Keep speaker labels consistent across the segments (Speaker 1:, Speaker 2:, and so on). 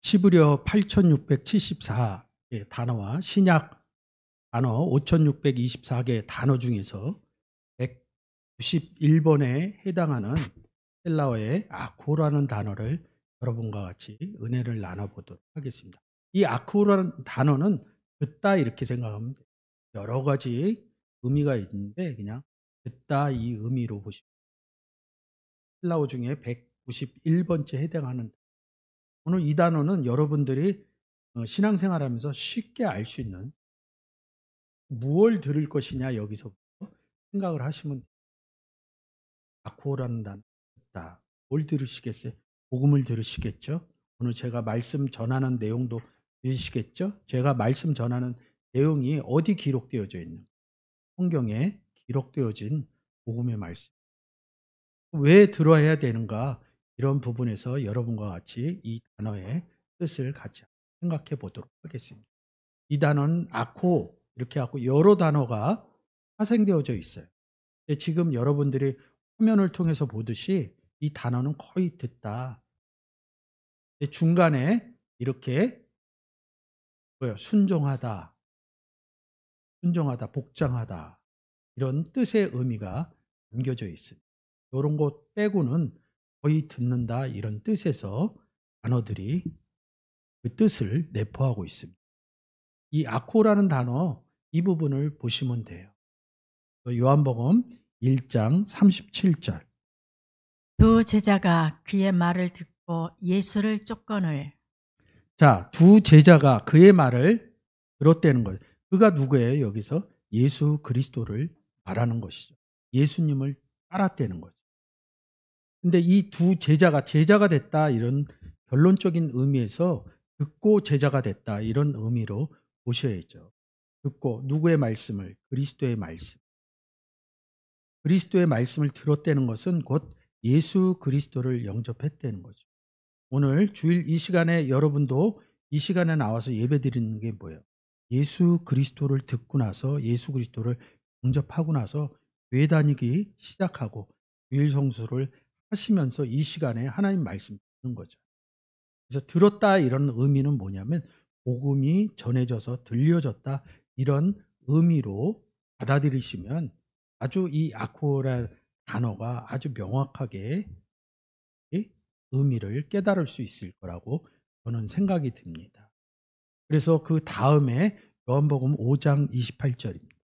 Speaker 1: 히브리어 8674개 단어와 신약 단어 5624개 단어 중에서 191번에 해당하는 헬라어의 아코라는 단어를 여러분과 같이 은혜를 나눠보도록 하겠습니다. 이 아코라는 단어는 듣다 이렇게 생각하면 돼요. 여러 가지 의미가 있는데 그냥 듣다 이 의미로 보시면 헬라어 중에 191번째 해당하는 오늘 이 단어는 여러분들이 신앙생활하면서 쉽게 알 수 있는 무엇을 들을 것이냐 여기서부터 생각을 하시면 돼요. 아코라는 단어 듣다. 뭘 들으시겠어요? 복음을 들으시겠죠? 오늘 제가 말씀 전하는 내용도 들으시겠죠? 제가 말씀 전하는 내용이 어디 기록되어져 있는 성경에 기록되어진 복음의 말씀. 왜 들어야 되는가? 이런 부분에서 여러분과 같이 이 단어의 뜻을 같이 생각해 보도록 하겠습니다. 이 단어는 아코 이렇게 하고 여러 단어가 파생되어져 있어요. 지금 여러분들이 화면을 통해서 보듯이 이 단어는 거의 듣다. 중간에 이렇게 순종하다, 복장하다 이런 뜻의 의미가 담겨져 있습니다. 이런 것 빼고는 거의 듣는다 이런 뜻에서 단어들이 그 뜻을 내포하고 있습니다. 이 아코라는 단어 이 부분을 보시면 돼요. 요한복음 1장 37절.
Speaker 2: 두 제자가 그의 말을 듣고 예수를 쫓거늘.
Speaker 1: 자, 두 제자가 그의 말을 들었다는 거예요. 그가 누구예요? 여기서 예수 그리스도를 말하는 것이죠. 예수님을 따랐다는 거죠. 근데 이 두 제자가 됐다 이런 결론적인 의미에서 듣고 제자가 됐다 이런 의미로 보셔야죠. 듣고 누구의 말씀을? 그리스도의 말씀. 그리스도의 말씀을 들었다는 것은 곧 예수 그리스도를 영접했다는 거죠. 오늘 주일 이 시간에 여러분도 이 시간에 나와서 예배 드리는 게 뭐예요? 예수 그리스도를 듣고 나서 예수 그리스도를 영접하고 나서 교회 다니기 시작하고 주일 성수를 하시면서 이 시간에 하나님 말씀 듣는 거죠. 그래서 들었다 이런 의미는 뭐냐면 복음이 전해져서 들려졌다 이런 의미로 받아들이시면 아주 이 아코라 단어가 아주 명확하게 의미를 깨달을 수 있을 거라고 저는 생각이 듭니다. 그래서 그 다음에 요한복음 5장 28절입니다.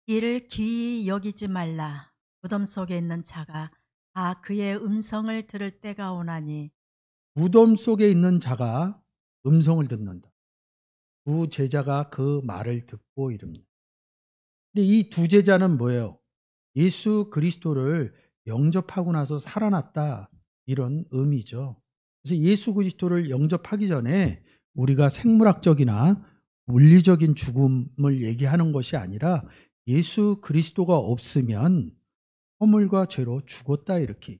Speaker 2: 이를 귀히 여기지 말라. 무덤 속에 있는 자가 다 그의 음성을 들을 때가 오나니.
Speaker 1: 무덤 속에 있는 자가 음성을 듣는다. 두 제자가 그 말을 듣고 이릅니다. 근데 이 두 제자는 뭐예요? 예수 그리스도를 영접하고 나서 살아났다 이런 의미죠. 그래서 예수 그리스도를 영접하기 전에 우리가 생물학적이나 물리적인 죽음을 얘기하는 것이 아니라 예수 그리스도가 없으면 허물과 죄로 죽었다 이렇게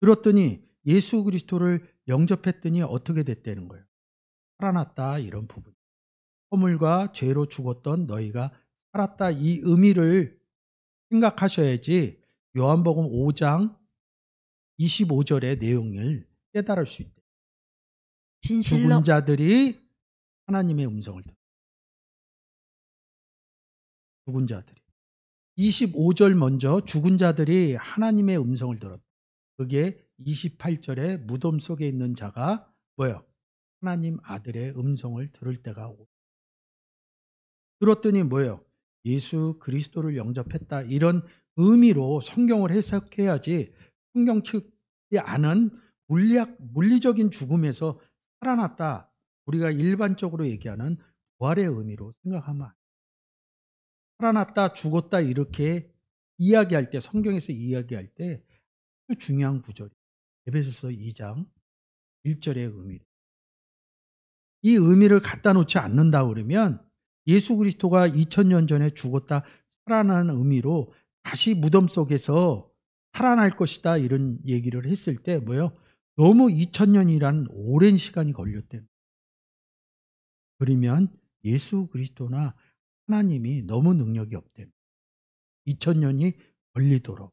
Speaker 1: 들었더니 예수 그리스도를 영접했더니 어떻게 됐다는 거예요? 살아났다 이런 부분. 허물과 죄로 죽었던 너희가 살았다 이 의미를 생각하셔야지 요한복음 5장 25절의 내용을 깨달을 수 있대요.
Speaker 2: 진실로
Speaker 1: 죽은 자들이 하나님의 음성을 듣다. 죽은 자들이. 25절 먼저 죽은 자들이 하나님의 음성을 들었다. 그게 28절에 무덤 속에 있는 자가 뭐예요? 하나님 아들의 음성을 들을 때가 오고. 들었더니 뭐예요? 예수 그리스도를 영접했다. 이런 의미로 성경을 해석해야지 성경 측이 않은 물리적인 죽음에서 살아났다. 우리가 일반적으로 얘기하는 부활의 의미로 생각하면 안 돼요. 살아났다, 죽었다 이렇게 이야기할 때 성경에서 이야기할 때 아주 중요한 구절이에요. 에베소서 2장 1절의 의미. 이 의미를 갖다 놓지 않는다 그러면 예수 그리스도가 2000년 전에 죽었다 살아나는 의미로 다시 무덤 속에서 살아날 것이다 이런 얘기를 했을 때 뭐예요? 너무 2000년이라는 오랜 시간이 걸렸대요. 그러면 예수 그리스도나 하나님이 너무 능력이 없대요. 2000년이 걸리도록.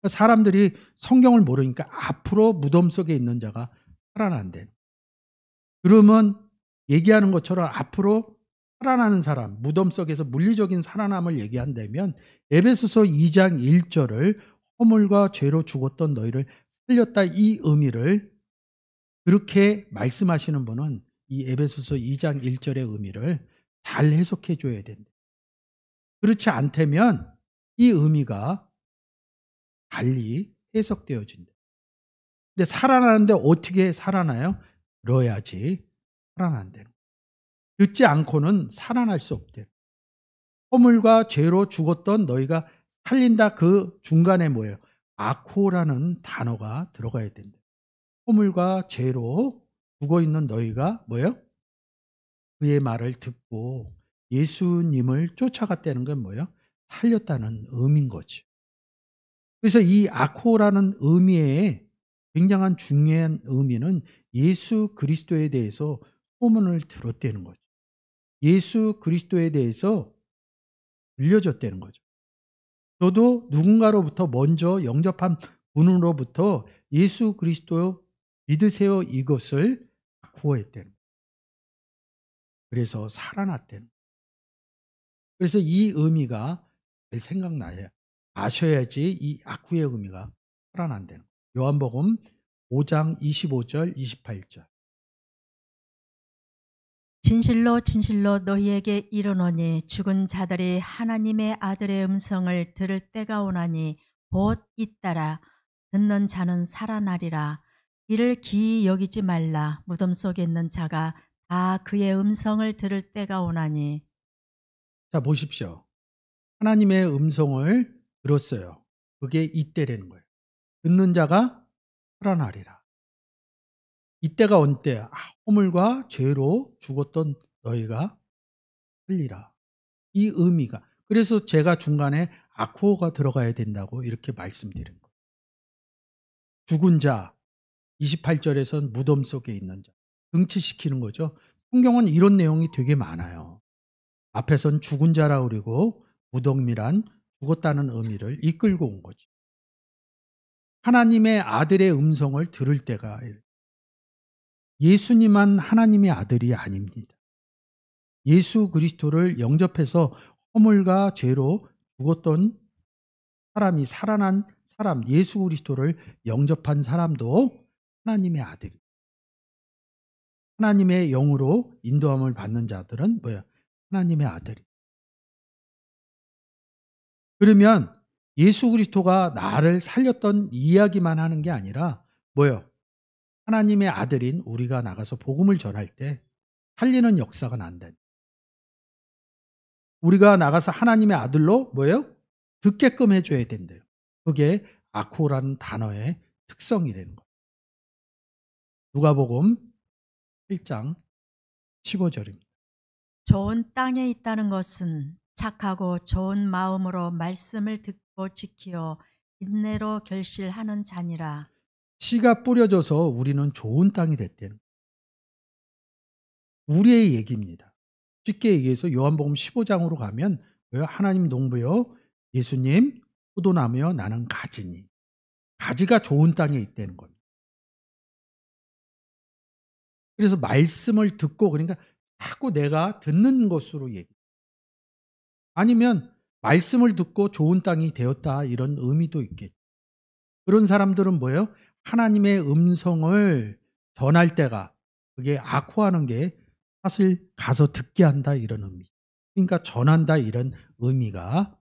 Speaker 1: 사람들이 성경을 모르니까 앞으로 무덤 속에 있는 자가 살아난대. 그러면 얘기하는 것처럼 앞으로 살아나는 사람, 무덤 속에서 물리적인 살아남을 얘기한다면 에베소서 2장 1절을 허물과 죄로 죽었던 너희를 살렸다, 이 의미를 그렇게 말씀하시는 분은 이 에베소서 2장 1절의 의미를 잘 해석해 줘야 된다. 그렇지 않다면 이 의미가 달리 해석되어진다. 근데 살아나는데 어떻게 살아나요? 들어야지 살아난다는 거예요. 듣지 않고는 살아날 수 없대요. 허물과 죄로 죽었던 너희가 살린다, 그 중간에 뭐예요? 아코라는 단어가 들어가야 된다. 허물과 죄로 죽어 있는 너희가 뭐예요? 그의 말을 듣고 예수님을 쫓아갔다는 건 뭐예요? 살렸다는 의미인 거죠. 그래서 이 아코라는 의미의 굉장한 중요한 의미는 예수 그리스도에 대해서 소문을 들었다는 거죠. 예수 그리스도에 대해서 들려줬다는 거죠. 저도 누군가로부터 먼저 영접한 분으로부터 예수 그리스도 믿으세요, 이것을 구했다는 거예요. 그래서 살아났다는 거예요. 그래서 이 의미가 잘 생각나야 아셔야지 이 아쿠의 의미가 살아난다는 거예요. 요한복음 5장 25절 28절.
Speaker 2: 진실로 진실로 너희에게 이르노니 죽은 자들이 하나님의 아들의 음성을 들을 때가 오나니 곧 잇따라 듣는 자는 살아나리라. 이를 기이 여기지 말라. 무덤 속에 있는 자가 다 그의 음성을 들을 때가 오나니.
Speaker 1: 자, 보십시오. 하나님의 음성을 들었어요. 그게 이때라는 거예요. 듣는 자가 살아나리라. 이때가 언제? 허물과 죄로 죽었던 너희가 살리라. 이 의미가. 그래서 제가 중간에 아쿠어가 들어가야 된다고 이렇게 말씀드린 거예요. 죽은 자, 28절에서는 무덤 속에 있는 자, 응치시키는 거죠. 성경은 이런 내용이 되게 많아요. 앞에선 죽은 자라고 그러고 무덤이란 죽었다는 의미를 이끌고 온 거죠. 하나님의 아들의 음성을 들을 때가, 예수님만 하나님의 아들이 아닙니다. 예수 그리스도를 영접해서 허물과 죄로 죽었던 사람이 살아난 사람, 예수 그리스도를 영접한 사람도 하나님의 아들이. 하나님의 영으로 인도함을 받는 자들은 뭐야? 하나님의 아들이. 그러면 예수 그리스도가 나를 살렸던 이야기만 하는 게 아니라 뭐요? 하나님의 아들인 우리가 나가서 복음을 전할 때 살리는 역사가 난다. 우리가 나가서 하나님의 아들로 뭐예요? 듣게끔 해줘야 된대요. 그게 아코라는 단어의 특성이라는 거예요. 누가복음 1장 15절입니다.
Speaker 2: 좋은 땅에 있다는 것은 착하고 좋은 마음으로 말씀을 듣고 지키어 인내로 결실하는 자니라.
Speaker 1: 씨가 뿌려져서 우리는 좋은 땅이 됐다는 거예요. 우리의 얘기입니다. 쉽게 얘기해서 요한복음 15장으로 가면 하나님 농부여 예수님 포도나무여 나는 가지니, 가지가 좋은 땅에 있다는 겁니다. 그래서 말씀을 듣고, 그러니까 자꾸 내가 듣는 것으로 얘기. 아니면 말씀을 듣고 좋은 땅이 되었다, 이런 의미도 있겠죠. 그런 사람들은 뭐예요? 하나님의 음성을 전할 때가, 그게 아코하는 게 사실 가서 듣게 한다, 이런 의미. 그러니까 전한다, 이런 의미가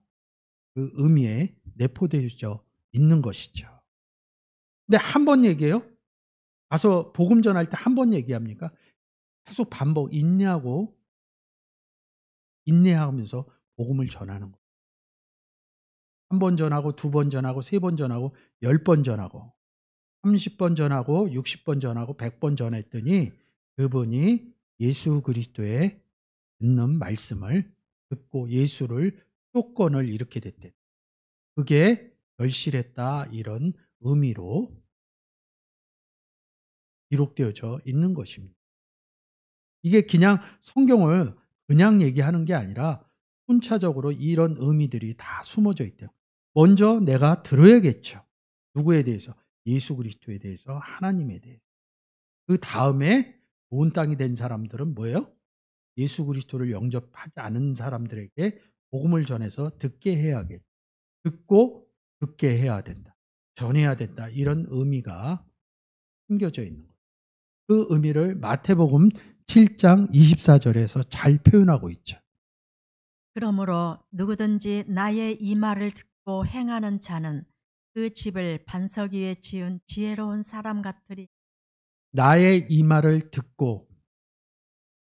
Speaker 1: 그 의미에 내포되어 있는 것이죠. 근데 한 번 얘기해요? 가서 복음 전할 때 한 번 얘기합니까? 계속 반복, 인내하면서 복음을 전하는 거예요. 한 번 전하고, 두 번 전하고, 세 번 전하고, 10번 전하고, 30번 전하고, 60번 전하고, 100번 전했더니 그분이 예수 그리스도의 듣는 말씀을 듣고 예수를 쫓건을 이렇게 됐대. 그게 결실했다, 이런 의미로 기록되어져 있는 것입니다. 이게 그냥 성경을 그냥 얘기하는 게 아니라 순차적으로 이런 의미들이 다 숨어져 있대요. 먼저 내가 들어야겠죠. 누구에 대해서? 예수 그리스도에 대해서, 하나님에 대해서. 그 다음에 좋은 땅이 된 사람들은 뭐예요? 예수 그리스도를 영접하지 않은 사람들에게 복음을 전해서 듣게 해야겠다. 듣고 듣게 해야 된다. 전해야 된다. 이런 의미가 숨겨져 있는 거예요. 그 의미를 마태복음 7장 24절에서 잘 표현하고 있죠.
Speaker 2: 그러므로 누구든지 나의 이 말을 듣고 행하는 자는 그 집을 반석 위에 지은 지혜로운 사람 같으리.
Speaker 1: 나의 이 말을 듣고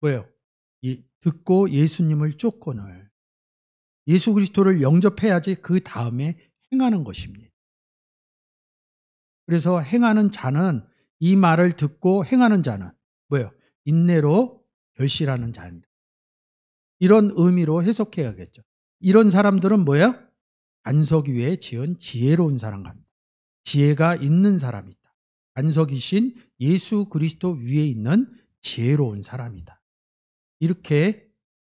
Speaker 1: 뭐예요? 듣고 예수님을 쫓고는 예수 그리스도를 영접해야지 그 다음에 행하는 것입니다. 그래서 행하는 자는 이 말을 듣고 행하는 자는 뭐예요? 인내로 결실하는 자입니다. 이런 의미로 해석해야겠죠. 이런 사람들은 뭐예요? 반석 위에 지은 지혜로운 사람 같다. 지혜가 있는 사람이다. 반석이신 예수 그리스도 위에 있는 지혜로운 사람이다. 이렇게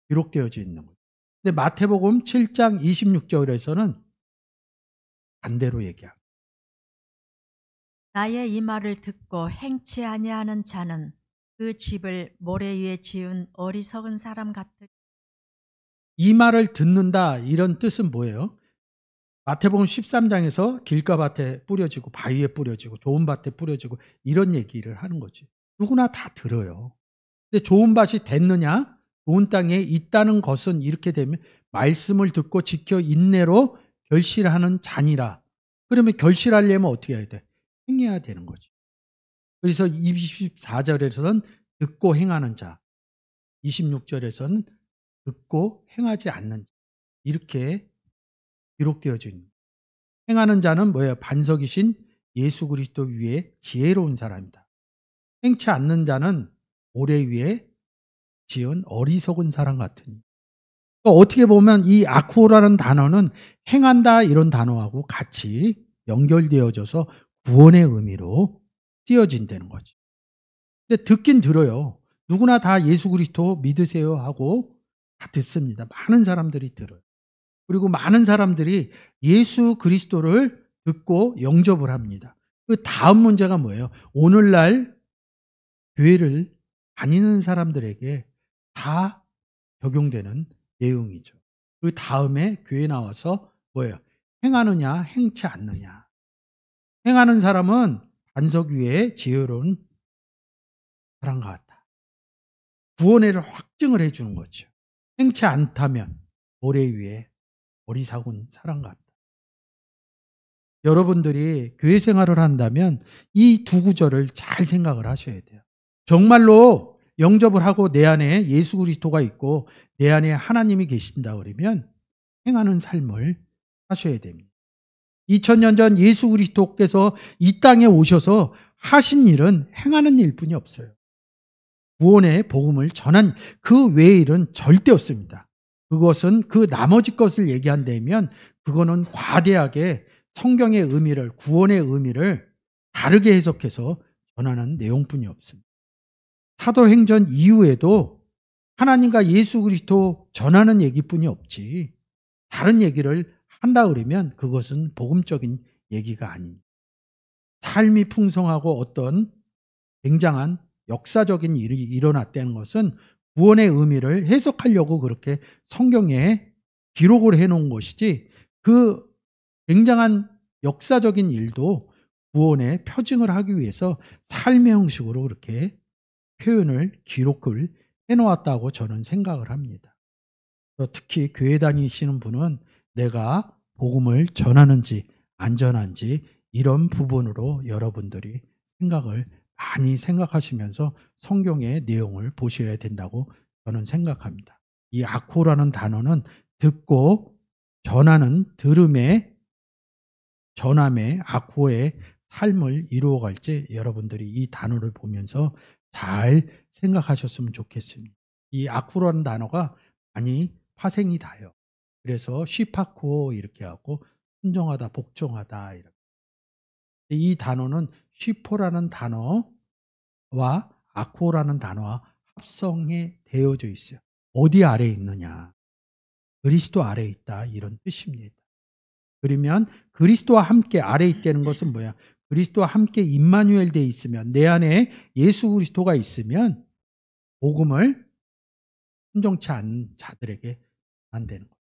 Speaker 1: 기록되어져 있는 거예요. 근데 마태복음 7장 26절에서는 반대로 얘기합니다.
Speaker 2: 나의 이 말을 듣고 행치 아니하는 자는 그 집을 모래 위에 지은 어리석은 사람 같으리.
Speaker 1: 이 말을 듣는다 이런 뜻은 뭐예요? 마태복음 13장에서 길가밭에 뿌려지고 바위에 뿌려지고 좋은 밭에 뿌려지고 이런 얘기를 하는 거지. 누구나 다 들어요. 근데 좋은 밭이 됐느냐? 좋은 땅에 있다는 것은 이렇게 되면 말씀을 듣고 지켜 인내로 결실하는 자니라. 그러면 결실하려면 어떻게 해야 돼? 행해야 되는 거지. 그래서 24절에서는 듣고 행하는 자, 26절에서는 듣고 행하지 않는 자. 이렇게 기록되어져 있는 거예요. 행하는 자는 뭐예요? 반석이신 예수 그리스도 위에 지혜로운 사람이다. 행치 않는 자는 모래 위에 지은 어리석은 사람 같으니. 어떻게 보면 이 아쿠오라는 단어는 행한다 이런 단어하고 같이 연결되어져서 구원의 의미로 쓰여진다는 거지. 근데 듣긴 들어요. 누구나 다 예수 그리스도 믿으세요 하고 다 듣습니다. 많은 사람들이 들어요. 그리고 많은 사람들이 예수 그리스도를 듣고 영접을 합니다. 그 다음 문제가 뭐예요? 오늘날 교회를 다니는 사람들에게 다 적용되는 내용이죠. 그 다음에 교회 나와서 뭐예요? 행하느냐, 행치 않느냐. 행하는 사람은 반석 위에 지혜로운 사람과 같다. 구원을 확증을 해주는 거죠. 행치 않다면 모래 위에 어리석은 사람 같다. 여러분들이 교회 생활을 한다면 이 두 구절을 잘 생각을 하셔야 돼요. 정말로 영접을 하고 내 안에 예수 그리스도가 있고 내 안에 하나님이 계신다 그러면 행하는 삶을 하셔야 됩니다. 2000년 전 예수 그리스도께서 이 땅에 오셔서 하신 일은 행하는 일뿐이 없어요. 구원의 복음을 전한 그 외의 일은 절대 없습니다. 그것은 그 나머지 것을 얘기한다면 그거는 과대하게 성경의 의미를, 구원의 의미를 다르게 해석해서 전하는 내용뿐이 없습니다. 사도행전 이후에도 하나님과 예수 그리스도 전하는 얘기뿐이 없지 다른 얘기를 한다 그러면 그것은 복음적인 얘기가 아닙니다. 삶이 풍성하고 어떤 굉장한 역사적인 일이 일어났다는 것은 구원의 의미를 해석하려고 그렇게 성경에 기록을 해놓은 것이지 그 굉장한 역사적인 일도 구원의 표징을 하기 위해서 삶의 형식으로 그렇게 표현을 기록을 해놓았다고 저는 생각을 합니다. 특히 교회 다니시는 분은 내가 복음을 전하는지 안 전하는지 이런 부분으로 여러분들이 생각을 많이 생각하시면서 성경의 내용을 보셔야 된다고 저는 생각합니다. 이 아코라는 단어는 듣고 전하는 들음의 전함의 아코의 삶을 이루어갈지 여러분들이 이 단어를 보면서 잘 생각하셨으면 좋겠습니다. 이 아쿠라는 단어가 많이 파생이 다요. 그래서 쉬파쿠 이렇게 하고 순종하다, 복종하다 이렇게. 이 단어는 쉬포라는 단어와 아쿠라는 단어와 합성해 되어져 있어요. 어디 아래에 있느냐? 그리스도 아래에 있다 이런 뜻입니다. 그러면 그리스도와 함께 아래에 있다는 것은 뭐야? 그리스도와 함께 임마누엘 돼 있으면 내 안에 예수 그리스도가 있으면 복음을 순종치 않는 자들에게 안 되는 거예요.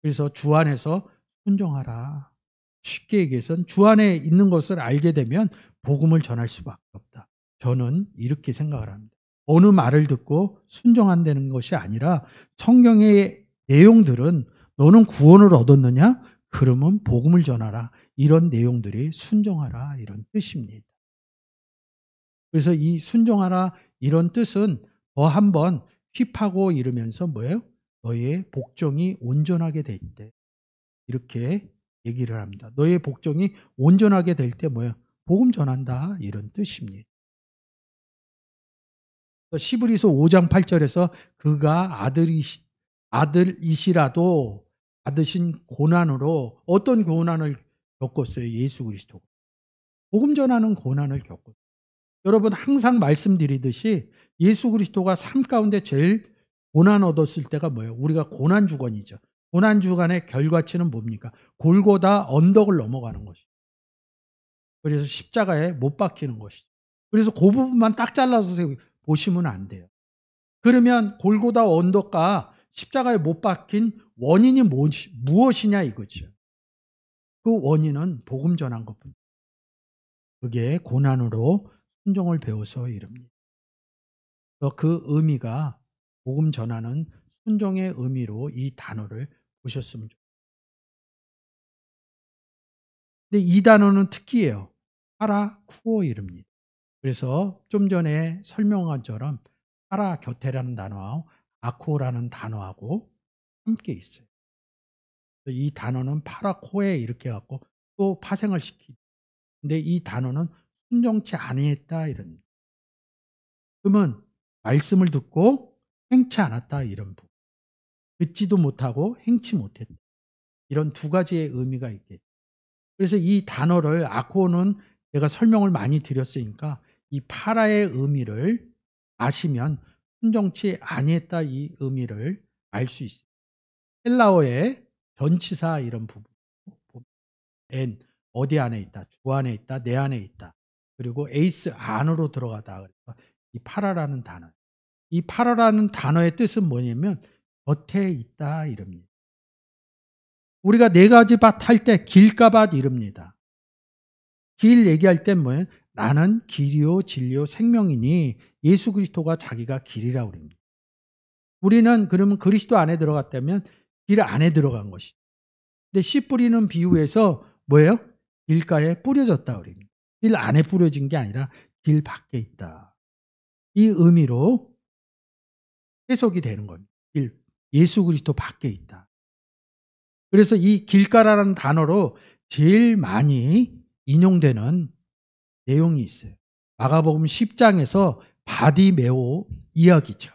Speaker 1: 그래서 주 안에서 순종하라. 쉽게 얘기해서는 주 안에 있는 것을 알게 되면 복음을 전할 수밖에 없다. 저는 이렇게 생각을 합니다. 어느 말을 듣고 순종한다는 것이 아니라 성경의 내용들은 너는 구원을 얻었느냐? 그러면 복음을 전하라. 이런 내용들이 순종하라 이런 뜻입니다. 그래서 이 순종하라 이런 뜻은 더 한번 휘파고 이르면서 뭐예요? 너의 복종이 온전하게 될 때 이렇게 얘기를 합니다. 너의 복종이 온전하게 될 때 뭐예요? 복음 전한다 이런 뜻입니다. 시브리서 5장 8절에서 그가 아들이시라도 받으신 고난으로 어떤 고난을 겪었어요? 예수 그리스도. 복음 전하는 고난을 겪었어요. 여러분 항상 말씀드리듯이 예수 그리스도가 삶 가운데 제일 고난 얻었을 때가 뭐예요? 우리가 고난 주간이죠. 고난 주간의 결과치는 뭡니까? 골고다 언덕을 넘어가는 것이죠. 그래서 십자가에 못 박히는 것이죠. 그래서 그 부분만 딱 잘라서 보시면 안 돼요. 그러면 골고다 언덕과 십자가에 못 박힌 원인이 무엇이냐 이거죠. 그 원인은 복음 전한 것뿐. 그게 고난으로 순종을 배워서 이릅니다. 그 의미가 복음 전하는 순종의 의미로 이 단어를 보셨으면 좋겠습니다. 근데 이 단어는 특기예요. 파라쿠오 이릅니다. 그래서 좀 전에 설명한 것처럼 파라 곁에라는 단어하고 아쿠오라는 단어하고 함께 있어요. 이 단어는 파라코에 이렇게 갖고 또 파생을 시키죠. 근데 이 단어는 순종치 아니했다 이런. 그러면 말씀을 듣고 행치 않았다 이런 부분. 듣지도 못하고 행치 못했다. 이런 두 가지의 의미가 있겠죠. 그래서 이 단어를 아코는 제가 설명을 많이 드렸으니까 이 파라의 의미를 아시면 순종치 아니했다 이 의미를 알 수 있어요. 헬라어의 전치사 이런 부분. N 어디 안에 있다. 주 안에 있다. 내 안에 있다. 그리고 에이스 안으로 들어가다. 그래서 이 파라라는 단어. 이 파라라는 단어의 뜻은 뭐냐면 곁에 있다 이럽니다. 우리가 네 가지 밭 할 때 길가밭 이릅니다. 길 얘기할 땐 뭐예요? 나는 길이요 진리요 생명이니 예수 그리스도가 자기가 길이라고 그럽니다. 우리는 그러면 그리스도 안에 들어갔다면 길 안에 들어간 것이죠. 근데 씨 뿌리는 비유에서 뭐예요? 길가에 뿌려졌다 그럽니다. 길 안에 뿌려진 게 아니라 길 밖에 있다. 이 의미로 해석이 되는 겁니다. 예수 그리스도 밖에 있다. 그래서 이 길가라는 단어로 제일 많이 인용되는 내용이 있어요. 마가복음 10장에서 바디메오 이야기죠.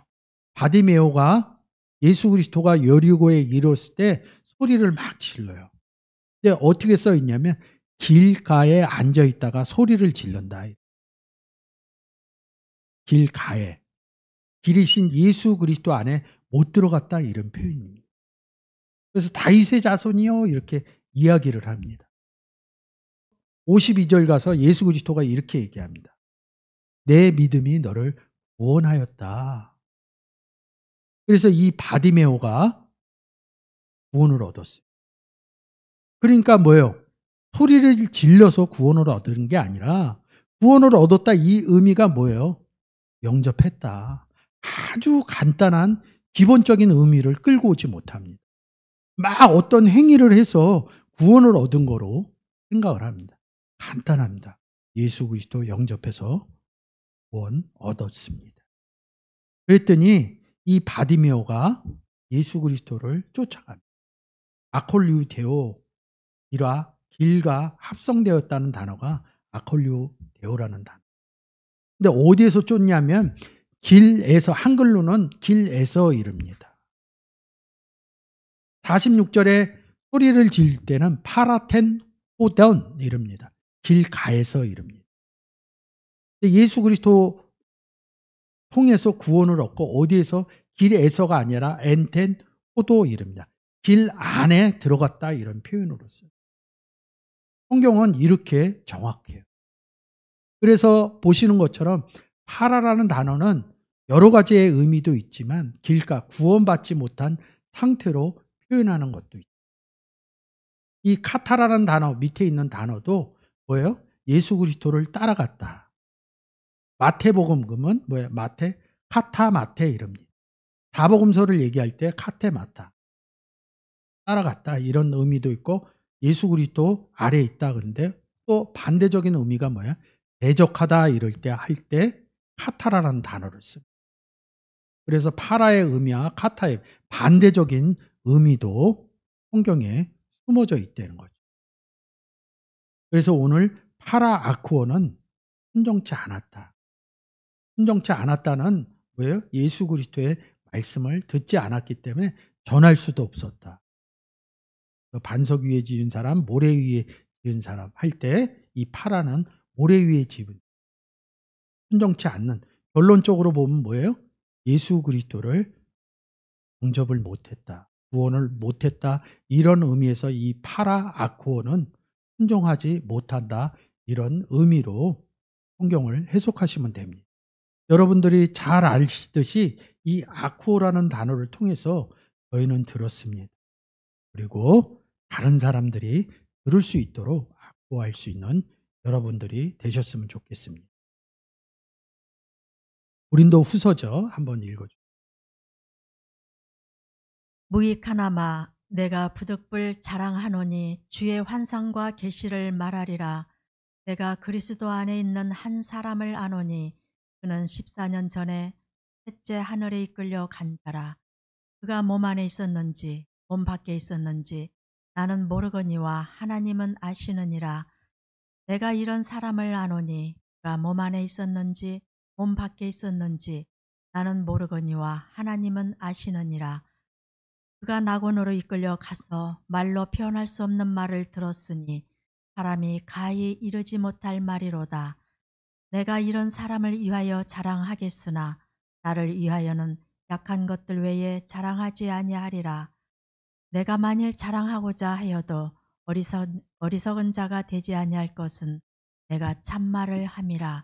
Speaker 1: 바디메오가 예수 그리스도가 여리고에 이르렀을 때 소리를 막 질러요. 근데 어떻게 써 있냐면 길가에 앉아 있다가 소리를 질른다. 길가에. 길이신 예수 그리스도 안에 못 들어갔다 이런 표현입니다. 그래서 다윗의 자손이요 이렇게 이야기를 합니다. 52절 가서 예수 그리스도가 이렇게 얘기합니다. 내 믿음이 너를 구원하였다. 그래서 이 바디메오가 구원을 얻었어요. 그러니까 뭐예요? 소리를 질러서 구원을 얻은 게 아니라 구원을 얻었다 이 의미가 뭐예요? 영접했다. 아주 간단한 기본적인 의미를 끌고 오지 못합니다. 막 어떤 행위를 해서 구원을 얻은 거로 생각을 합니다. 간단합니다. 예수 그리스도 영접해서 구원 얻었습니다. 그랬더니 이 바디메오가 예수 그리스도를 쫓아갑니다. 아콜리우 데오 이라 길과 합성되었다는 단어가 아콜리우 데오라는 단어. 근데 어디에서 쫓냐면 길에서 한글로는 길에서 이릅니다. 46절에 소리를 지를 때는 파라텐 오던 이릅니다. 길가에서 이릅니다. 예수 그리스도 통해서 구원을 얻고 어디에서 길에서가 아니라 엔텐 호도 이릅니다. 길 안에 들어갔다 이런 표현으로 써요. 성경은 이렇게 정확해요. 그래서 보시는 것처럼 파라라는 단어는 여러 가지의 의미도 있지만 길가, 구원받지 못한 상태로 표현하는 것도 있죠. 이 카타라는 단어 밑에 있는 단어도 뭐예요? 예수 그리스도를 따라갔다. 마태복음은 뭐예요? 카타 마태 이럽니다. 사복음서를 얘기할 때 카테 마타 따라갔다 이런 의미도 있고 예수 그리스도 아래에 있다 그런데 또 반대적인 의미가 뭐야? 대적하다 이럴 때 할 때 카타라는 단어를 씁니다. 그래서 파라의 의미와 카타의 반대적인 의미도 성경에 숨어져 있다는 거죠. 그래서 오늘 파라 아쿠어는 순종치 않았다. 순종치 않았다는 뭐예요? 예수 그리스도의 말씀을 듣지 않았기 때문에 전할 수도 없었다. 반석 위에 지은 사람, 모래 위에 지은 사람 할 때 이 파라는 모래 위에 지은 순종치 않는 결론적으로 보면 뭐예요? 예수 그리스도를 영접을 못했다. 구원을 못했다. 이런 의미에서 이 파라 아쿠어는 순종하지 못한다. 이런 의미로 성경을 해석하시면 됩니다. 여러분들이 잘 아시듯이 이 아쿠어라는 단어를 통해서 저희는 들었습니다. 그리고 다른 사람들이 들을 수 있도록 아쿠어할 수 있는 여러분들이 되셨으면 좋겠습니다. 고린도 후서죠. 한번 읽어주세요.
Speaker 2: 무익하나마 내가 부득불 자랑하노니 주의 환상과 계시를 말하리라. 내가 그리스도 안에 있는 한 사람을 아노니 그는 14년 전에 셋째 하늘에 이끌려 간 자라. 그가 몸 안에 있었는지 몸 밖에 있었는지 나는 모르거니와 하나님은 아시느니라. 내가 이런 사람을 아노니 그가 몸 안에 있었는지 몸 밖에 있었는지 나는 모르거니와 하나님은 아시느니라. 그가 낙원으로 이끌려 가서 말로 표현할 수 없는 말을 들었으니 사람이 가히 이르지 못할 말이로다. 내가 이런 사람을 위하여 자랑하겠으나 나를 위하여는 약한 것들 외에 자랑하지 아니하리라. 내가 만일 자랑하고자 하여도 어리석은 자가 되지 아니할 것은 내가 참말을 함이라.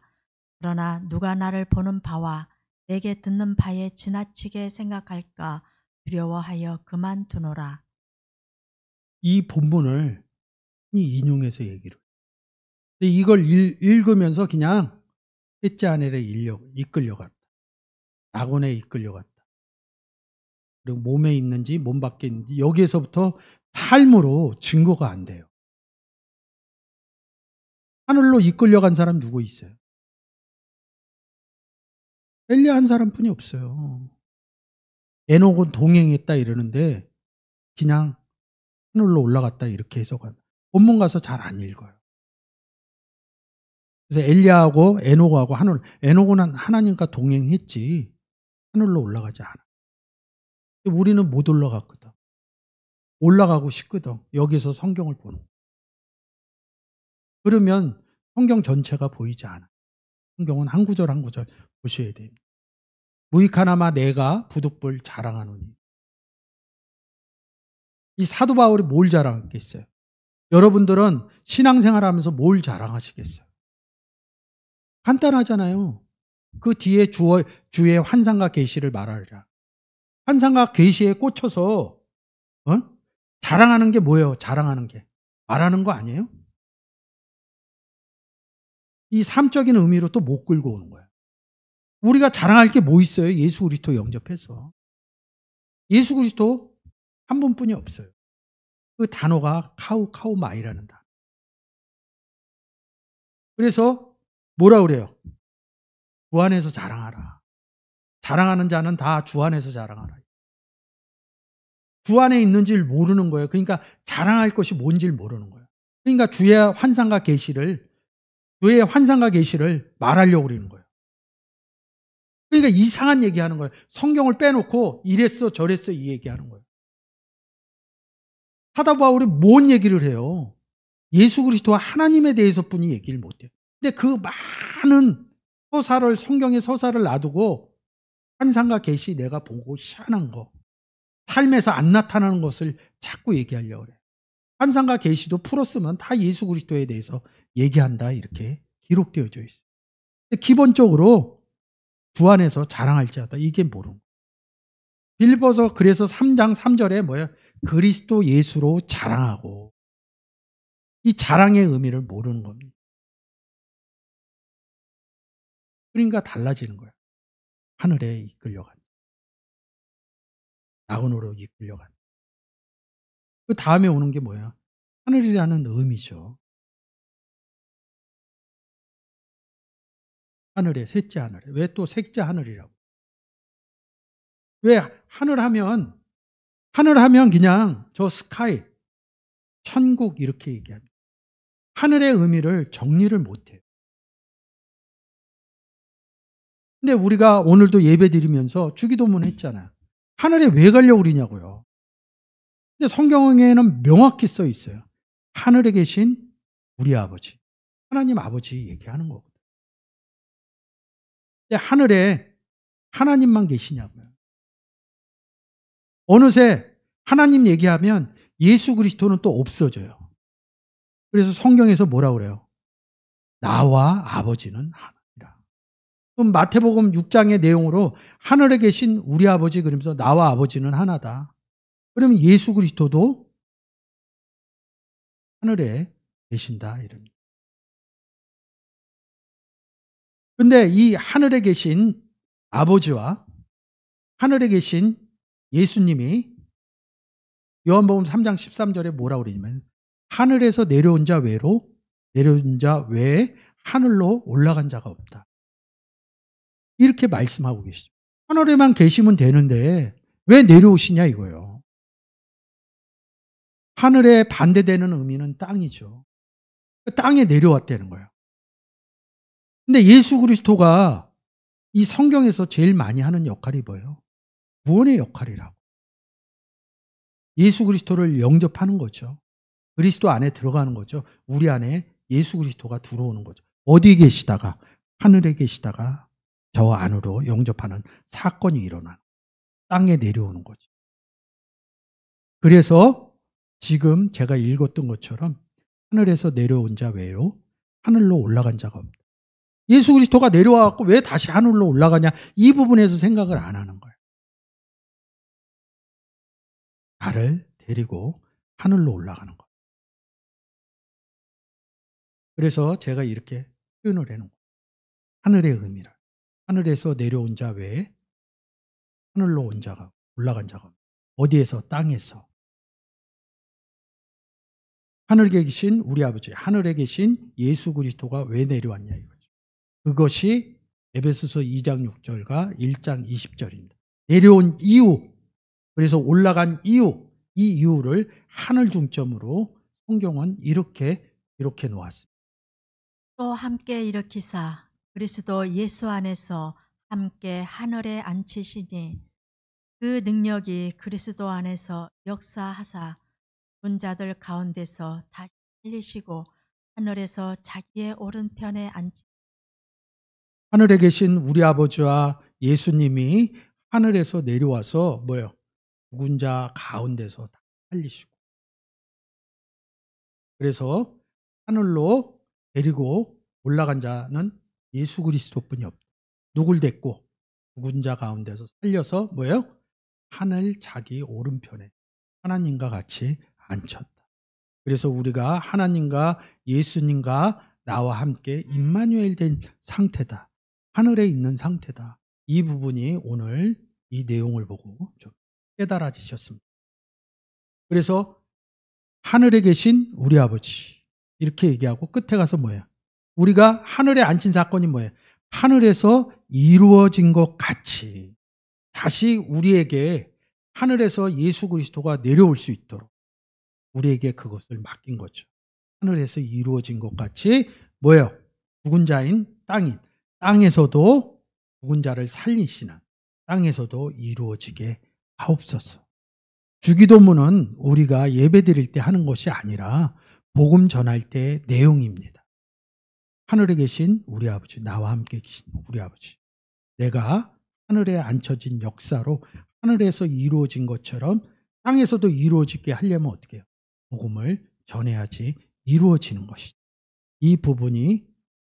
Speaker 2: 그러나 누가 나를 보는 바와 내게 듣는 바에 지나치게 생각할까 두려워하여 그만두노라.
Speaker 1: 이 본문을 인용해서 얘기를. 근데 이걸 읽으면서 그냥 셋째 하늘에 이끌려갔다. 낙원에 이끌려갔다. 그리고 몸에 있는지 몸 밖에 있는지 여기에서부터 삶으로 증거가 안 돼요. 하늘로 이끌려간 사람 누구 있어요? 엘리야 한 사람뿐이 없어요. 에녹은 동행했다 이러는데 그냥 하늘로 올라갔다 이렇게 해석한. 본문 가서 잘 안 읽어요. 그래서 엘리야하고 에녹하고 에녹은 하나님과 동행했지 하늘로 올라가지 않아. 우리는 못 올라갔거든. 올라가고 싶거든. 여기서 성경을 보는. 그러면 성경 전체가 보이지 않아. 성경은 한 구절 한 구절 보셔야 됩니다. 무익하나마 내가 부득불 자랑하노니. 이 사도 바울이 뭘 자랑하겠어요? 여러분들은 신앙생활하면서 뭘 자랑하시겠어요? 간단하잖아요. 그 뒤에 주의 환상과 계시를 말하리라. 환상과 계시에 꽂혀서 자랑하는 게 뭐예요? 자랑하는 게 말하는 거 아니에요? 이 삶적인 의미로 또 못 끌고 오는 거예요. 우리가 자랑할 게 뭐 있어요? 예수 그리스도 영접해서. 예수 그리스도 한 분뿐이 없어요. 그 단어가 카우마이라는 단어. 그래서 뭐라 그래요? 주 안에서 자랑하라. 자랑하는 자는 다 주 안에서 자랑하라. 주 안에 있는지를 모르는 거예요. 그러니까 자랑할 것이 뭔지를 모르는 거예요. 그러니까 주의 환상과 계시를 말하려고 그러는 거예요. 그러니까 이상한 얘기하는 거예요. 성경을 빼놓고 이랬어 저랬어 이 얘기하는 거예요. 사도 바울이 뭔 얘기를 해요? 예수 그리스도와 하나님에 대해서뿐이 얘기를 못해요. 근데 그 많은 성경의 서사를 놔두고 환상과 계시 내가 보고 희한한 거, 삶에서 안 나타나는 것을 자꾸 얘기하려고 그래요. 환상과 계시도 풀었으면 다 예수 그리스도에 대해서 얘기한다 이렇게 기록되어져 있어요. 근데 기본적으로 주 안에서 자랑할지어다. 이게 모르는 거예요. 빌립보서 그래서 3장 3절에 뭐예요? 그리스도 예수로 자랑하고, 이 자랑의 의미를 모르는 겁니다. 그러니까 달라지는 거예요. 하늘에 이끌려간, 낙원으로 이끌려간. 그 다음에 오는 게 뭐예요? 하늘이라는 의미죠. 하늘에, 셋째 하늘에. 왜 또 셋째 하늘이라고? 왜 하늘 하면 그냥 저 스카이, 천국 이렇게 얘기합니다. 하늘의 의미를 정리를 못해요. 근데 우리가 오늘도 예배 드리면서 주기도문 했잖아요. 하늘에 왜 가려고 그러냐고요. 근데 성경에는 명확히 써 있어요. 하늘에 계신 우리 아버지, 하나님 아버지 얘기하는 거거든요. 근데 하늘에 하나님만 계시냐고요. 어느새 하나님 얘기하면 예수 그리스도는 또 없어져요. 그래서 성경에서 뭐라고 그래요? 나와 아버지는 하나니라. 그럼 마태복음 6장의 내용으로 하늘에 계신 우리 아버지, 그러면서 나와 아버지는 하나다. 그러면 예수 그리스도도 하늘에 계신다 이럽니다. 근데 이 하늘에 계신 아버지와 하늘에 계신 예수님이 요한복음 3장 13절에 뭐라고 그러냐면 하늘에서 내려온 자 외에 하늘로 올라간 자가 없다. 이렇게 말씀하고 계시죠. 하늘에만 계시면 되는데 왜 내려오시냐 이거예요. 하늘에 반대되는 의미는 땅이죠. 땅에 내려왔다는 거예요. 근데 예수 그리스도가 이 성경에서 제일 많이 하는 역할이 뭐예요? 구원의 역할이라고. 예수 그리스도를 영접하는 거죠. 그리스도 안에 들어가는 거죠. 우리 안에 예수 그리스도가 들어오는 거죠. 어디에 계시다가? 하늘에 계시다가 저 안으로 영접하는 사건이 일어나는, 땅에 내려오는 거죠. 그래서 지금 제가 읽었던 것처럼 하늘에서 내려온 자 외로 하늘로 올라간 자가 없다. 예수 그리스도가 내려와갖고 왜 다시 하늘로 올라가냐, 이 부분에서 생각을 안 하는 거예요. 나를 데리고 하늘로 올라가는 거예요. 그래서 제가 이렇게 표현을 해놓은 거예요. 하늘의 의미를. 하늘에서 내려온 자 외에 하늘로 온 자가, 올라간 자가 없다. 어디에서? 땅에서. 하늘에 계신 우리 아버지, 하늘에 계신 예수 그리스도가 왜 내려왔냐 이거죠. 그것이 에베소서 2장 6절과 1장 20절입니다. 내려온 이유, 그래서 올라간 이유, 이 이유를 하늘 중점으로 성경은 이렇게 기록해 놓았습니다.
Speaker 2: 또 함께 일으키사 그리스도 예수 안에서 함께 하늘에 앉히시니 그 능력이 그리스도 안에서 역사하사 죽은 자들 가운데서 다시 살리시고 하늘에서 자기의 오른편에 앉히.
Speaker 1: 하늘에 계신 우리 아버지와 예수님이 하늘에서 내려와서 뭐예요? 죽은 자 가운데서 다 살리시고, 그래서 하늘로 데리고 올라간 자는 예수 그리스도뿐이 없다. 누굴 데리고? 죽은 자 가운데서 살려서 뭐예요? 하늘 자기 오른편에 하나님과 같이 앉혔다. 그래서 우리가 하나님과 예수님과 나와 함께 임마누엘 된 상태다. 하늘에 있는 상태다. 이 부분이 오늘 이 내용을 보고 좀 깨달아지셨습니다. 그래서 하늘에 계신 우리 아버지 이렇게 얘기하고 끝에 가서 뭐예요? 우리가 하늘에 앉힌 사건이 뭐예요? 하늘에서 이루어진 것 같이 다시 우리에게 하늘에서 예수 그리스도가 내려올 수 있도록 우리에게 그것을 맡긴 거죠. 하늘에서 이루어진 것 같이 뭐예요? 죽은 자인 땅에서도 죽은 자를 살리시는, 땅에서도 이루어지게 하옵소서. 주기도문은 우리가 예배 드릴 때 하는 것이 아니라 복음 전할 때의 내용입니다. 하늘에 계신 우리 아버지, 나와 함께 계신 우리 아버지, 내가 하늘에 앉혀진 역사로 하늘에서 이루어진 것처럼 땅에서도 이루어지게 하려면 어떻게 해요? 복음을 전해야지 이루어지는 것이죠. 이 부분이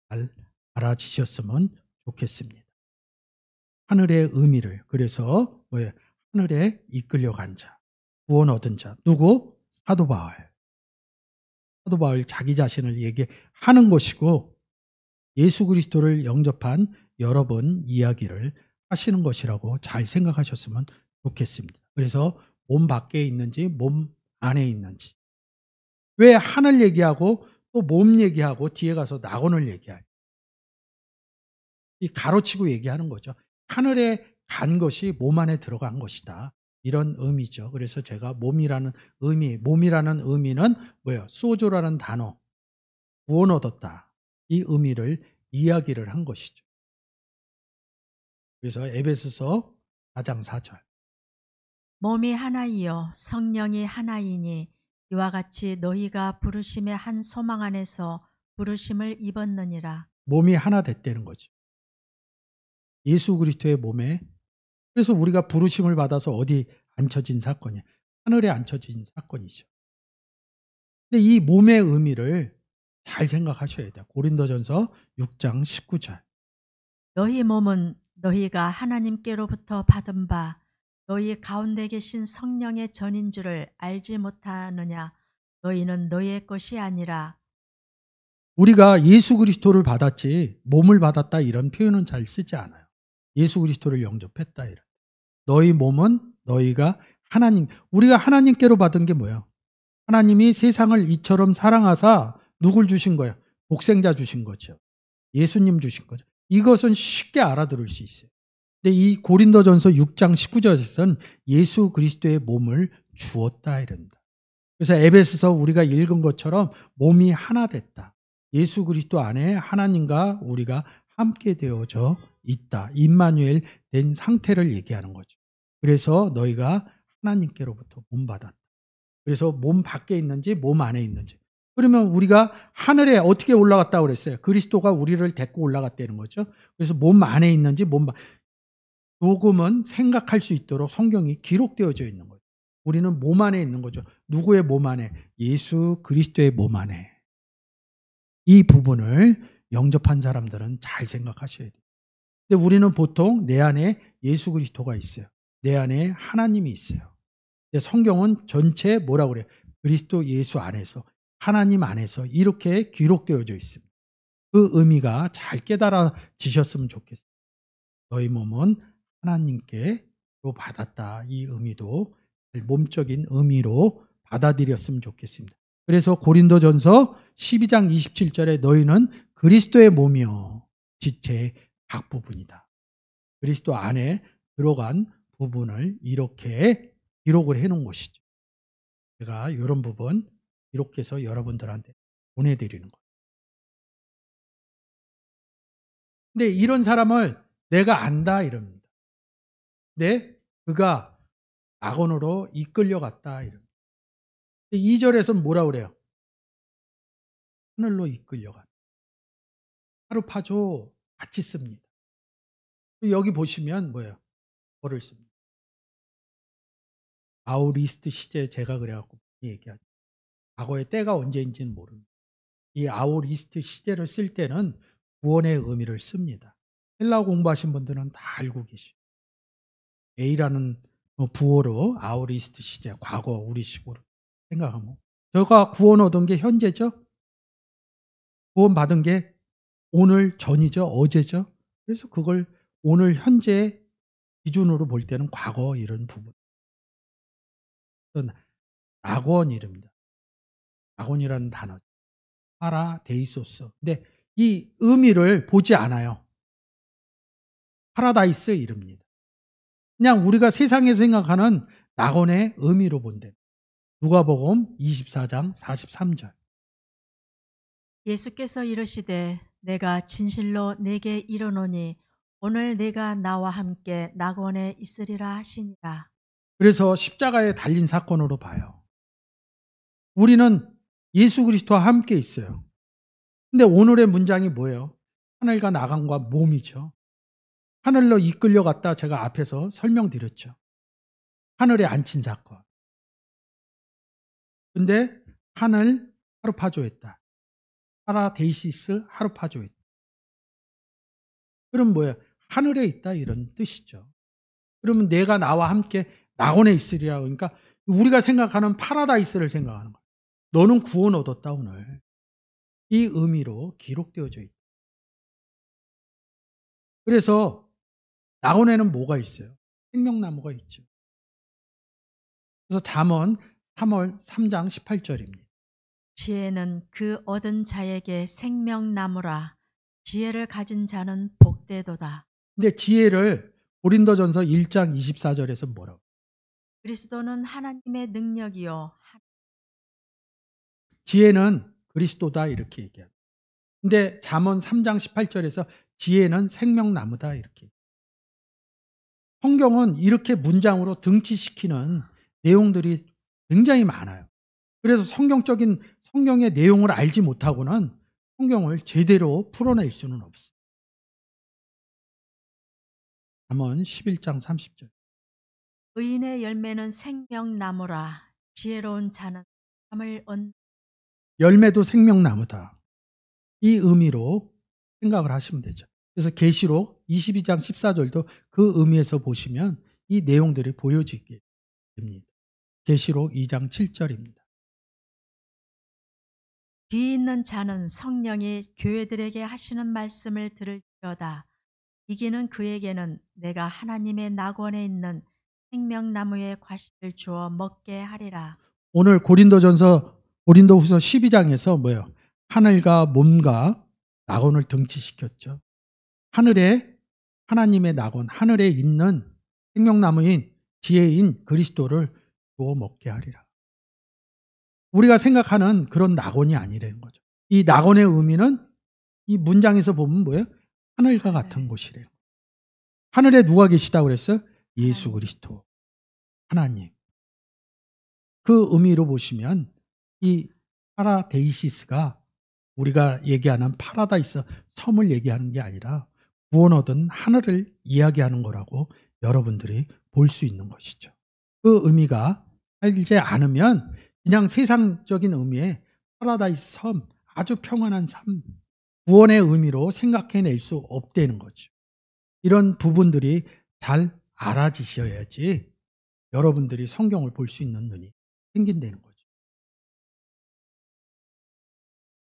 Speaker 1: 잘 알아지셨으면 좋겠습니다. 하늘의 의미를, 그래서 뭐예요? 하늘에 이끌려간 자, 구원 얻은 자. 누구? 사도 바울. 사도 바울 자기 자신을 얘기하는 것이고 예수 그리스도를 영접한 여러분 이야기를 하시는 것이라고 잘 생각하셨으면 좋겠습니다. 그래서 몸 밖에 있는지 몸 안에 있는지. 왜 하늘 얘기하고 또 몸 얘기하고 뒤에 가서 낙원을 얘기해요? 이 가로치고 얘기하는 거죠. 하늘에 간 것이 몸 안에 들어간 것이다. 이런 의미죠. 그래서 제가 몸이라는 의미는 뭐예요? 소조라는 단어, 구원 얻었다. 이 의미를 이야기를 한 것이죠. 그래서 에베소서 4장 4절.
Speaker 2: 몸이 하나이요 성령이 하나이니 이와 같이 너희가 부르심의 한 소망 안에서 부르심을 입었느니라.
Speaker 1: 몸이 하나 됐다는 거죠. 예수 그리스도의 몸에. 그래서 우리가 부르심을 받아서 어디 앉혀진 사건이에요? 하늘에 앉혀진 사건이죠. 근데 이 몸의 의미를 잘 생각하셔야 돼요. 고린도전서 6장 19절.
Speaker 2: 너희 몸은 너희가 하나님께로부터 받은 바 너희 가운데 계신 성령의 전인 줄을 알지 못하느냐. 너희는 너희의 것이 아니라.
Speaker 1: 우리가 예수 그리스도를 받았지 몸을 받았다 이런 표현은 잘 쓰지 않아요. 예수 그리스도를 영접했다 이런. 너희 몸은 너희가 우리가 하나님께로 받은 게 뭐예요? 하나님이 세상을 이처럼 사랑하사 누굴 주신 거예요? 독생자 주신 거죠. 예수님 주신 거죠. 이것은 쉽게 알아들을 수 있어요. 근데 이 고린도전서 6장 19절에서는 예수 그리스도의 몸을 주었다 이랍니다. 그래서 에베소서 우리가 읽은 것처럼 몸이 하나 됐다. 예수 그리스도 안에 하나님과 우리가 함께 되어져 있다. 임마누엘 된 상태를 얘기하는 거죠. 그래서 너희가 하나님께로부터 몸 받았다. 그래서 몸 밖에 있는지 몸 안에 있는지. 그러면 우리가 하늘에 어떻게 올라갔다고 그랬어요? 그리스도가 우리를 데리고 올라갔다는 거죠. 그래서 몸 안에 있는지 조금은 생각할 수 있도록 성경이 기록되어져 있는 거죠. 우리는 몸 안에 있는 거죠. 누구의 몸 안에? 예수 그리스도의 몸 안에. 이 부분을 영접한 사람들은 잘 생각하셔야 돼요. 근데 우리는 보통 내 안에 예수 그리스도가 있어요. 내 안에 하나님이 있어요. 근데 성경은 전체 뭐라고 그래요? 그리스도 예수 안에서, 하나님 안에서 이렇게 기록되어져 있습니다. 그 의미가 잘 깨달아지셨으면 좋겠어요. 너희 몸은 하나님께로 받았다. 이 의미도 몸적인 의미로 받아들였으면 좋겠습니다. 그래서 고린도전서 12장 27절에 너희는 그리스도의 몸이요 지체의 각 부분이다. 그리스도 안에 들어간 부분을 이렇게 기록을 해놓은 것이죠. 제가 이런 부분 기록해서 여러분들한테 보내드리는 거예요. 근데 이런 사람을 내가 안다 이럽니다. 근데 그가 낙원으로 이끌려갔다 이럽니다. 2절에서는 뭐라 그래요? 하늘로 이끌려갔다. 하루파조 같이 씁니다. 여기 보시면 뭐예요? 뭐를 씁니다. 아우리스트 시제 제가 그래갖고 얘기하죠. 과거의 때가 언제인지는 모릅니다. 이 아우리스트 시제를 쓸 때는 구원의 의미를 씁니다. 헬라어 공부하신 분들은 다 알고 계시죠. A라는 부호로 아우리스트 시제, 과거 우리식으로 생각하면 저가 구원 얻은 게 현재죠. 구원 받은 게 오늘 전이죠. 어제죠. 그래서 그걸 오늘 현재 기준으로 볼 때는 과거 이런 부분. 낙원 이름입니다. 낙원이라는 단어. 파라데이소스. 근데 이 의미를 보지 않아요. 파라다이스 이름입니다. 그냥 우리가 세상에서 생각하는 낙원의 의미로 본대. 누가복음 24장 43절.
Speaker 2: 예수께서 이르시되 내가 진실로 내게 이르노니 오늘 내가 나와 함께 낙원에 있으리라 하시니라.
Speaker 1: 그래서 십자가에 달린 사건으로 봐요. 우리는 예수 그리스도와 함께 있어요. 근데 오늘의 문장이 뭐예요? 하늘과 낙원과 몸이죠. 하늘로 이끌려갔다 제가 앞에서 설명드렸죠. 하늘에 앉힌 사건. 근데 하늘 하루파조했다. 파라데이시스 하루파조했다. 그럼 뭐예요? 하늘에 있다 이런 뜻이죠. 그러면 내가 나와 함께 낙원에 있으리라. 그러니까 우리가 생각하는 파라다이스를 생각하는 거예요. 너는 구원 얻었다 오늘. 이 의미로 기록되어져 있다. 그래서 낙원에는 뭐가 있어요? 생명나무가 있죠. 그래서 잠언 3장 18절입니다.
Speaker 2: 지혜는 그 얻은 자에게 생명나무라. 지혜를 가진 자는 복되도다.
Speaker 1: 근데 지혜를 고린도전서 1장 24절에서 뭐라고?
Speaker 2: 그리스도는 하나님의 능력이요.
Speaker 1: 지혜는 그리스도다 이렇게 얘기합니다. 근데 잠언 3장 18절에서 지혜는 생명나무다 이렇게. 성경은 이렇게 문장으로 등치시키는 내용들이 굉장히 많아요. 그래서 성경의 내용을 알지 못하고는 성경을 제대로 풀어낼 수는 없어요. 잠언 11장 30절.
Speaker 2: 의인의 열매는 생명나무라. 지혜로운 자는 삶을 얻는.
Speaker 1: 열매도 생명나무다. 이 의미로 생각을 하시면 되죠. 그래서 계시록 22장 14절도 그 의미에서 보시면 이 내용들이 보여지게 됩니다. 계시록 2장 7절입니다.
Speaker 2: 귀 있는 자는 성령이 교회들에게 하시는 말씀을 들을지어다. 이기는 그에게는 내가 하나님의 낙원에 있는 생명나무의 과실을 주어 먹게 하리라.
Speaker 1: 오늘 고린도후서 12장에서 뭐예요? 하늘과 몸과 낙원을 등치시켰죠. 하늘에 하나님의 낙원, 하늘에 있는 생명나무인 지혜인 그리스도를 주어 먹게 하리라. 우리가 생각하는 그런 낙원이 아니라는 거죠. 이 낙원의 의미는 이 문장에서 보면 뭐예요? 하늘과 같은 곳이래요. 하늘에 누가 계시다고 그랬어요? 예수 그리스도, 하나님. 그 의미로 보시면 이 파라데이시스가 우리가 얘기하는 파라다이스 섬을 얘기하는 게 아니라 구원 얻은 하늘을 이야기하는 거라고 여러분들이 볼 수 있는 것이죠. 그 의미가 알지 않으면 그냥 세상적인 의미의 파라다이스 섬, 아주 평안한 삶, 구원의 의미로 생각해낼 수 없다는 거죠. 이런 부분들이 잘 알아지셔야지 여러분들이 성경을 볼 수 있는 눈이 생긴다는 거죠.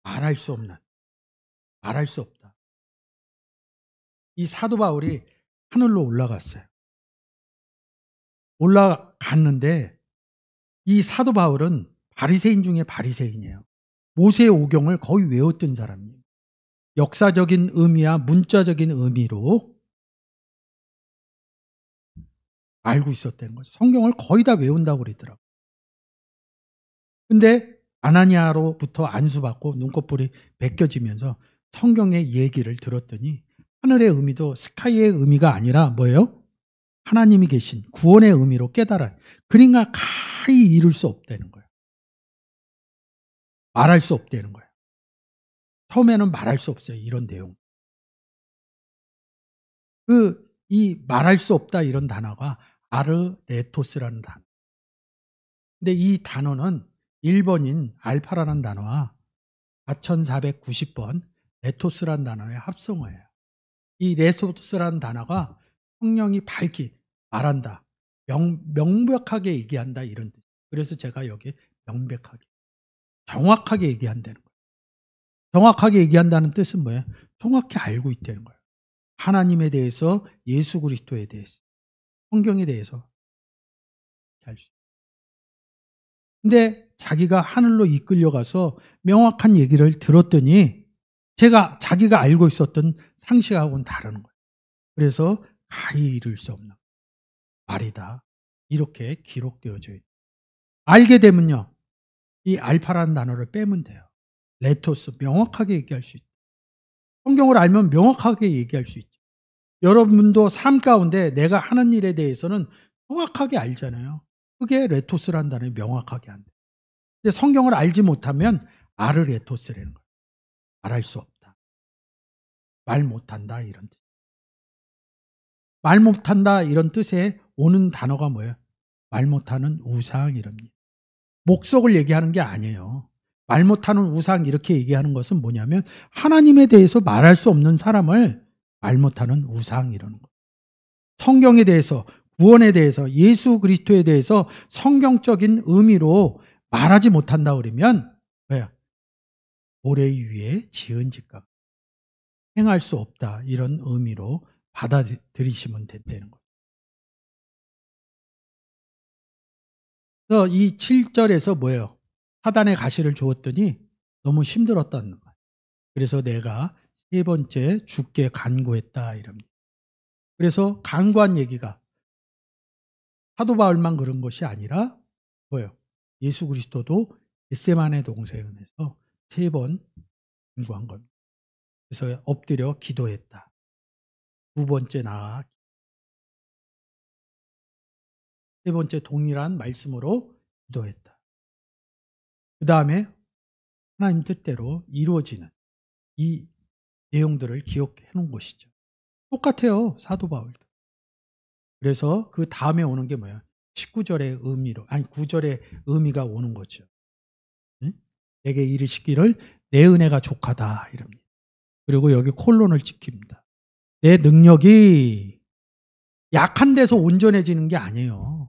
Speaker 1: 말할 수 없는, 말할 수 없다. 이 사도 바울이 하늘로 올라갔어요. 올라갔는데 이 사도 바울은 바리새인 중에 바리새인이에요. 모세의 오경을 거의 외웠던 사람이에요. 역사적인 의미와 문자적인 의미로 알고 있었다는 거죠. 성경을 거의 다 외운다고 그러더라고요. 근데 아나니아로부터 안수받고 눈꺼풀이 벗겨지면서 성경의 얘기를 들었더니 하늘의 의미도 스카이의 의미가 아니라 뭐예요? 하나님이 계신 구원의 의미로 깨달아요. 그러니까 가히 이룰 수 없다는 거예요. 말할 수 없다는 거예요. 처음에는 말할 수 없어요. 이런 내용. 이 말할 수 없다 이런 단어가 아르레토스라는 단어. 근데 이 단어는 1번인 알파라는 단어와 4490번 레토스라는 단어의 합성어예요. 이 레토스라는 단어가 성령이 밝히 말한다, 명백하게 얘기한다 이런 뜻. 그래서 제가 여기 명백하게, 정확하게 얘기한다는 거예요. 정확하게 얘기한다는 뜻은 뭐예요? 정확히 알고 있다는 거예요. 하나님에 대해서, 예수 그리스도에 대해서, 성경에 대해서 알 수. 근데 자기가 하늘로 이끌려가서 명확한 얘기를 들었더니 자기가 알고 있었던 상식하고는 다른 거예요. 그래서 가히 이룰 수 없는 말이다. 이렇게 기록되어져 있다. 알게 되면요, 이 알파라는 단어를 빼면 돼요. 레토스, 명확하게 얘기할 수 있다. 성경을 알면 명확하게 얘기할 수 있죠. 여러분도 삶 가운데 내가 하는 일에 대해서는 정확하게 알잖아요. 그게 레토스라는 단어를 명확하게 한다. 근데 성경을 알지 못하면 아르레토스라는 거예요. 말할 수 없다. 말 못한다 이런 뜻. 말 못한다 이런 뜻에 오는 단어가 뭐예요? 말 못하는 우상 이런 게. 목석을 얘기하는 게 아니에요. 말 못하는 우상 이렇게 얘기하는 것은 뭐냐면 하나님에 대해서 말할 수 없는 사람을 말 못하는 우상 이러는 거예요. 성경에 대해서, 구원에 대해서, 예수 그리스도에 대해서 성경적인 의미로 말하지 못한다 그러면 뭐야? 모래 위에 지은 집과 행할 수 없다 이런 의미로 받아들이시면 된다는 거예요. 그래서 이 7절에서 뭐예요? 사단의 가시를 주었더니 너무 힘들었다는 거예요. 그래서 내가 세 번째 주께 간구했다 이럽니다. 그래서 간구한 얘기가 사도 바울만 그런 것이 아니라 뭐예요? 예수 그리스도도 겟세마네 동산에서 3번 간구한 겁니다. 그래서 엎드려 기도했다. 두 번째 나아 세 번째 동일한 말씀으로 기도했다. 그 다음에 하나님 뜻대로 이루어지는 이 내용들을 기억해 놓은 것이죠. 똑같아요. 사도 바울도. 그래서 그 다음에 오는 게 뭐야? 19절의 의미로, 아니 9절의 의미가 오는 거죠. 응? 내게 이르시기를 내 은혜가 족하다 이럽니다. 그리고 여기 콜론을 지킵니다. 내 능력이 약한 데서 온전해지는 게 아니에요.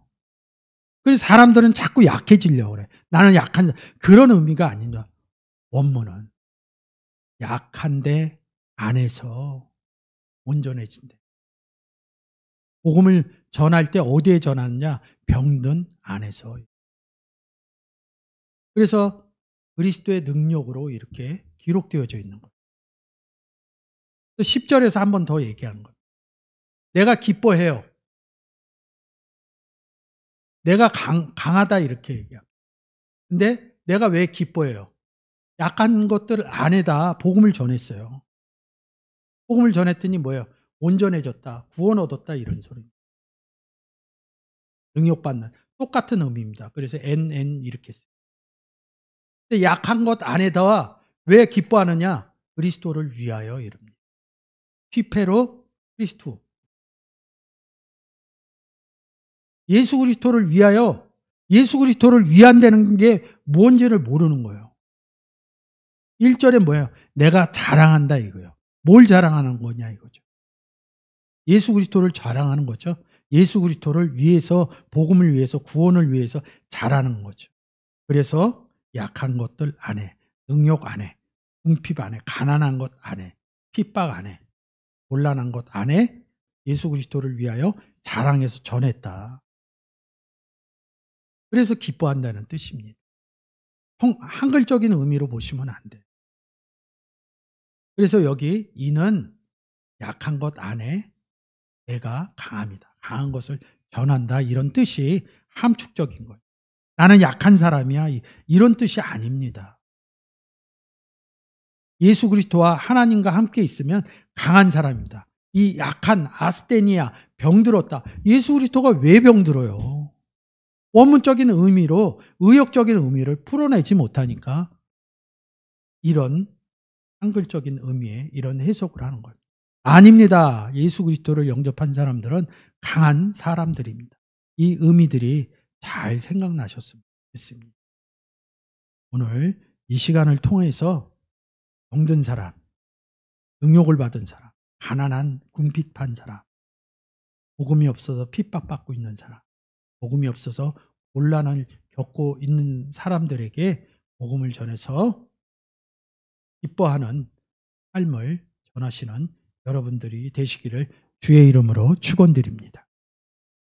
Speaker 1: 그래서 사람들은 자꾸 약해지려고 그래. 나는 약한, 그런 의미가 아닌다. 원문은 약한데 안에서 온전해진대. 복음을 전할 때 어디에 전하느냐? 병든 안에서. 그래서 그리스도의 능력으로 이렇게 기록되어져 있는 거예요. 10절에서 한 번 더 얘기하는 거예요. 내가 기뻐해요. 내가 강하다 이렇게 얘기합니다. 근데 내가 왜 기뻐해요? 약한 것들 안에다 복음을 전했어요. 복음을 전했더니 뭐예요? 온전해졌다, 구원 얻었다 이런 소리입니다. 능력받는 똑같은 의미입니다. 그래서 NN 이렇게 써요. 근데 약한 것 안에다 왜 기뻐하느냐? 그리스도를 위하여 이럽니다. 휘페로 크리스투. 예수 그리스도를 위하여, 예수 그리스도를 위한다는 게 뭔지를 모르는 거예요. 1절에 뭐예요? 내가 자랑한다 이거예요. 뭘 자랑하는 거냐 이거죠. 예수 그리스도를 자랑하는 거죠. 예수 그리스도를 위해서, 복음을 위해서, 구원을 위해서 자라는 거죠. 그래서 약한 것들 안에, 능욕 안에, 궁핍 안에, 가난한 것 안에, 핍박 안에, 곤란한 것 안에 예수 그리스도를 위하여 자랑해서 전했다. 그래서 기뻐한다는 뜻입니다. 한글적인 의미로 보시면 안 돼요. 그래서 여기 이는 약한 것 안에 내가 강합니다. 강한 것을 전한다. 이런 뜻이 함축적인 거예요. 나는 약한 사람이야. 이런 뜻이 아닙니다. 예수 그리스도와 하나님과 함께 있으면 강한 사람입니다. 이 약한 아스테니아, 병들었다. 예수 그리스도가 왜 병들어요? 원문적인 의미로, 의역적인 의미를 풀어내지 못하니까 이런 한글적인 의미의 이런 해석을 하는 거예요. 아닙니다. 예수 그리스도를 영접한 사람들은 강한 사람들입니다. 이 의미들이 잘 생각나셨으면 좋겠습니다. 오늘 이 시간을 통해서 병든 사람, 능욕을 받은 사람, 가난한 궁핍한 사람, 복음이 없어서 핍박받고 있는 사람, 복음이 없어서 곤란을 겪고 있는 사람들에게 복음을 전해서 기뻐하는 삶을 전하시는 여러분들이 되시기를 주의 이름으로 축원드립니다.